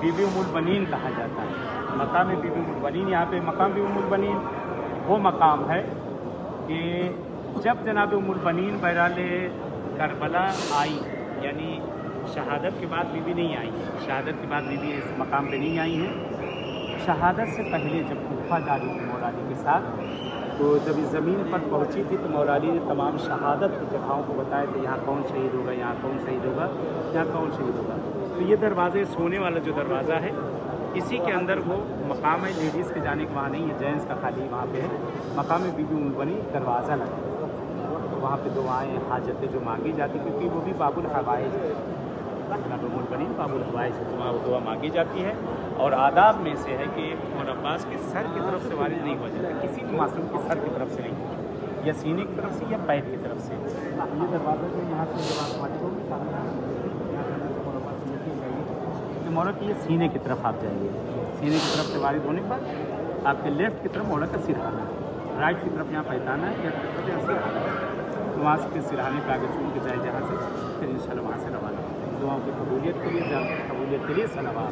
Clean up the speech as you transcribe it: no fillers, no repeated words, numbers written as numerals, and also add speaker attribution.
Speaker 1: बीबी उम्मुल बनीन कहा जाता है। मकाम बीबी उम्मुल बनीन, यहाँ पे मकाम बीबी उम्मुल बनीन वो मकाम है कि जब जनाब उम्मुल बनीन बहरहाल करबला आई, यानी शहादत के बाद बीबी नहीं आई, शहादत के बाद बीबी इस मकाम पे नहीं आई हैं। शहादत से पहले जब कूफा जा रही थी मौला अली के साथ, तो जब इस ज़मीन पर पहुंची थी तो मौला अली ने तमाम शहादत की जगहों को बताया कि यहाँ कौन शहीद होगा, यहाँ कौन शहीद होगा, यहाँ कौन शहीद होगा। तो ये दरवाज़े, सोने वाला जो दरवाज़ा है, इसी के अंदर वो मकाम है। लेडीज़ के जाने का वहाँ नहीं है, जेंट्स का खाली वहाँ पे है। मकाम बीबी उम्मुल बनीन दरवाज़ा लगा, तो वहाँ पे दुआएँ हाजतें जो मांगी जाती, क्योंकि वो भी बाबुल हवाइज है, जनाब उम्मुल बनीन बाबुल हवाइज है, तो वहाँ दुआ मांगी जाती है। और आदाब में से है कि उमर अब्बास के सर की तरफ से वारिद नहीं हो जाता, किसी भी मासूम के सर की तरफ से नहीं, या सीने की तरफ से या पैर की तरफ से। ये दरवाज़ा जो यहाँ से जब आप मालिक होगी तो मौला की ये सीने की तरफ आप जाएंगे, सीने की तरफ से वारिद होने पर आपके लेफ्ट की तरफ मौला का सिरहाना, राइट की तरफ यहाँ पैताना है, लेफ्ट की तरफ यहाँ सिरहाना है। तो वहाँ से सिरहाने पर आगे चूम के जाए जहाँ से, फिर इंशाल्लाह वहाँ से रवाना। दुआओं की कबूलियत के लिए, कबूलियत के लिए सलावत।